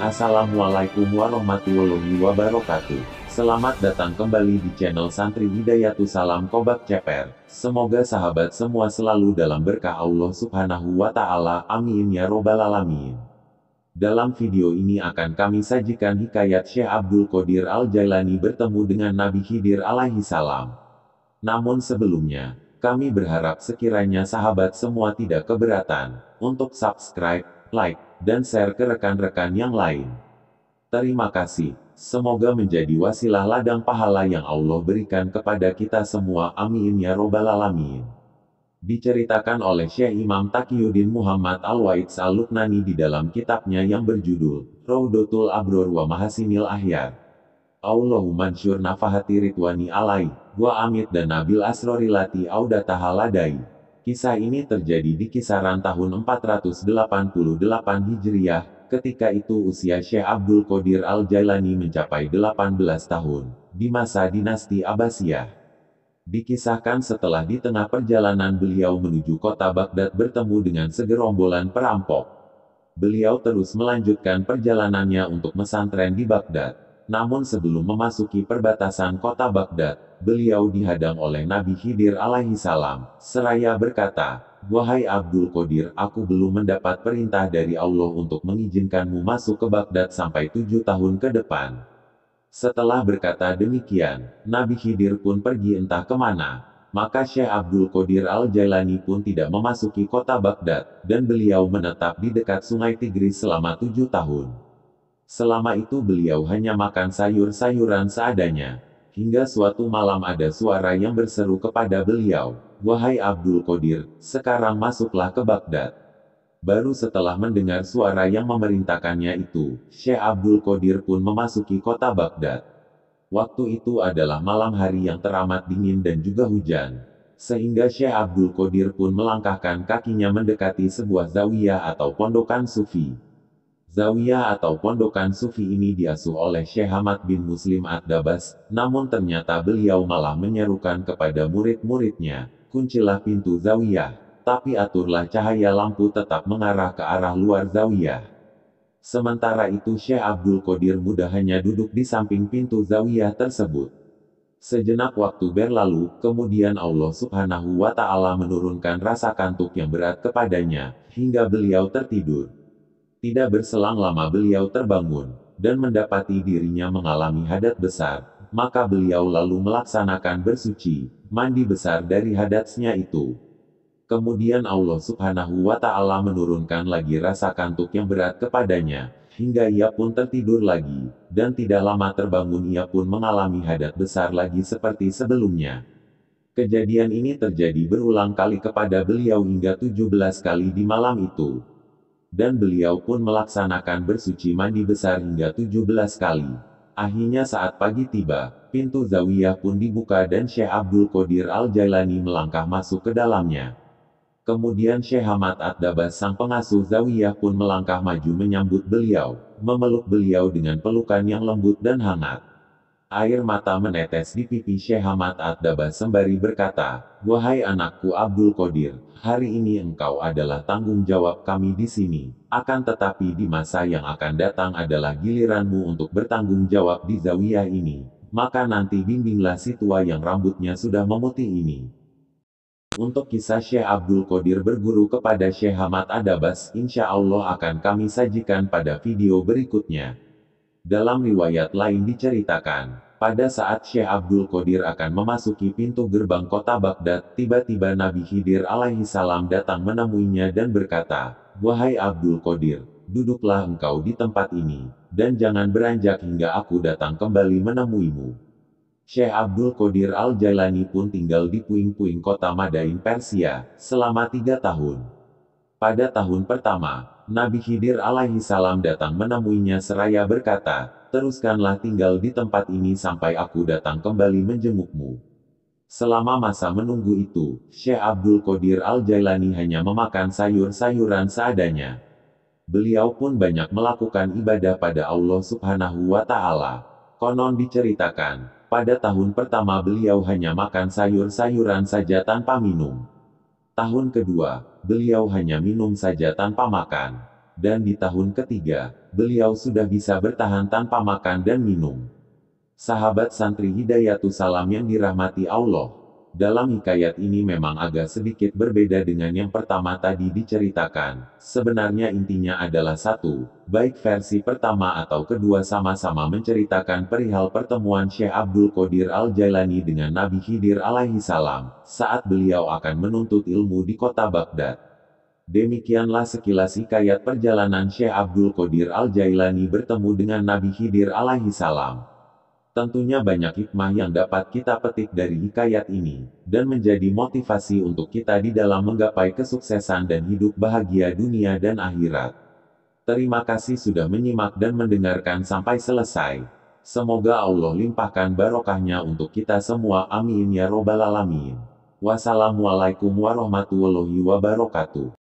Assalamualaikum warahmatullahi wabarakatuh. Selamat datang kembali di channel Santri Hidayatus Salam Kobak Ceper. Semoga sahabat semua selalu dalam berkah Allah Subhanahu wa Ta'ala. Amin ya Robbal 'Alamin. Dalam video ini akan kami sajikan hikayat Syekh Abdul Qadir Al-Jailani bertemu dengan Nabi Khidir alaihi salam. Namun sebelumnya, kami berharap sekiranya sahabat semua tidak keberatan untuk subscribe, like, dan share ke rekan-rekan yang lain. Terima kasih. Semoga menjadi wasilah ladang pahala yang Allah berikan kepada kita semua. Amin ya Robbal 'Alamin. Diceritakan oleh Syekh Imam Taqiyuddin Muhammad Al-Wa'iz Al-Luknani di dalam kitabnya yang berjudul Raudatul Abror wa Mahasinil Ahyar. Allahumma ansyur nafahati ridwani alai, wa amit dan nabil asrorilati audataha ladai. Kisah ini terjadi di kisaran tahun 488 Hijriah, ketika itu usia Syekh Abdul Qadir Al-Jailani mencapai 18 tahun, di masa dinasti Abbasiyah. Dikisahkan setelah di tengah perjalanan beliau menuju kota Baghdad bertemu dengan segerombolan perampok. Beliau terus melanjutkan perjalanannya untuk mesantren di Baghdad. Namun sebelum memasuki perbatasan kota Baghdad, beliau dihadang oleh Nabi Khidir alaihi salam, seraya berkata, "Wahai Abdul Qadir, aku belum mendapat perintah dari Allah untuk mengizinkanmu masuk ke Baghdad sampai 7 tahun ke depan." Setelah berkata demikian, Nabi Khidir pun pergi entah kemana. Maka Syekh Abdul Qadir Al-Jailani pun tidak memasuki kota Baghdad, dan beliau menetap di dekat sungai Tigris selama 7 tahun. Selama itu beliau hanya makan sayur-sayuran seadanya. Hingga suatu malam ada suara yang berseru kepada beliau, "Wahai Abdul Qadir, sekarang masuklah ke Baghdad." Baru setelah mendengar suara yang memerintahkannya itu, Syekh Abdul Qadir pun memasuki kota Baghdad. Waktu itu adalah malam hari yang teramat dingin dan juga hujan. Sehingga Syekh Abdul Qadir pun melangkahkan kakinya mendekati sebuah zawiyah atau pondokan sufi. Zawiyah atau pondokan sufi ini diasuh oleh Syekh Hamad bin Muslim Ad-Dabas, namun ternyata beliau malah menyerukan kepada murid-muridnya, "Kuncilah pintu zawiyah, tapi aturlah cahaya lampu tetap mengarah ke arah luar zawiyah." Sementara itu Syekh Abdul Qadir mudah hanya duduk di samping pintu zawiyah tersebut. Sejenak waktu berlalu, kemudian Allah Subhanahu wa Ta'ala menurunkan rasa kantuk yang berat kepadanya, hingga beliau tertidur. Tidak berselang lama beliau terbangun, dan mendapati dirinya mengalami hadat besar, maka beliau lalu melaksanakan bersuci, mandi besar dari hadatsnya itu. Kemudian Allah Subhanahu wa Ta'ala menurunkan lagi rasa kantuk yang berat kepadanya, hingga ia pun tertidur lagi, dan tidak lama terbangun ia pun mengalami hadat besar lagi seperti sebelumnya. Kejadian ini terjadi berulang kali kepada beliau hingga 17 kali di malam itu. Dan beliau pun melaksanakan bersuci mandi besar hingga 17 kali. Akhirnya saat pagi tiba, pintu zawiyah pun dibuka dan Syekh Abdul Qadir Al-Jailani melangkah masuk ke dalamnya. Kemudian Syekh Hamad Ad-Dabas sang pengasuh zawiyah pun melangkah maju menyambut beliau, memeluk beliau dengan pelukan yang lembut dan hangat. Air mata menetes di pipi Syekh Hamad Ad-Dabas sembari berkata, "Wahai anakku Abdul Qadir, hari ini engkau adalah tanggung jawab kami di sini. Akan tetapi di masa yang akan datang adalah giliranmu untuk bertanggung jawab di zawiyah ini. Maka nanti bimbinglah si tua yang rambutnya sudah memutih ini." Untuk kisah Syekh Abdul Qadir berguru kepada Syekh Hamad Ad-Dabas, insya Allah akan kami sajikan pada video berikutnya. Dalam riwayat lain diceritakan, pada saat Syekh Abdul Qadir akan memasuki pintu gerbang kota Baghdad, tiba-tiba Nabi Khidir alaihi salam datang menemuinya dan berkata, "Wahai Abdul Qadir, duduklah engkau di tempat ini, dan jangan beranjak hingga aku datang kembali menemuimu." Syekh Abdul Qadir Al-Jailani pun tinggal di puing-puing kota Madain Persia, selama 3 tahun. Pada tahun pertama, Nabi Khidir alaihi salam datang menemuinya seraya berkata, "Teruskanlah tinggal di tempat ini sampai aku datang kembali menjengukmu." Selama masa menunggu itu, Syekh Abdul Qadir Al-Jailani hanya memakan sayur-sayuran seadanya. Beliau pun banyak melakukan ibadah pada Allah Subhanahu wa Ta'ala. Konon diceritakan, pada tahun pertama beliau hanya makan sayur-sayuran saja tanpa minum. Tahun kedua, beliau hanya minum saja tanpa makan. dan di tahun ketiga, beliau sudah bisa bertahan tanpa makan dan minum. Sahabat santri Hidayatus Salam yang dirahmati Allah, dalam hikayat ini memang agak sedikit berbeda dengan yang pertama tadi diceritakan. Sebenarnya intinya adalah satu, baik versi pertama atau kedua sama-sama menceritakan perihal pertemuan Syekh Abdul Qadir Al-Jailani dengan Nabi Khidir alaihi salam, saat beliau akan menuntut ilmu di kota Baghdad. Demikianlah sekilas hikayat perjalanan Syekh Abdul Qadir Al-Jailani bertemu dengan Nabi Khidir alaihi salam. Tentunya banyak hikmah yang dapat kita petik dari hikayat ini, dan menjadi motivasi untuk kita di dalam menggapai kesuksesan dan hidup bahagia dunia dan akhirat. Terima kasih sudah menyimak dan mendengarkan sampai selesai. Semoga Allah limpahkan barokahnya untuk kita semua, amin ya robbal alamin. Wassalamualaikum warahmatullahi wabarakatuh.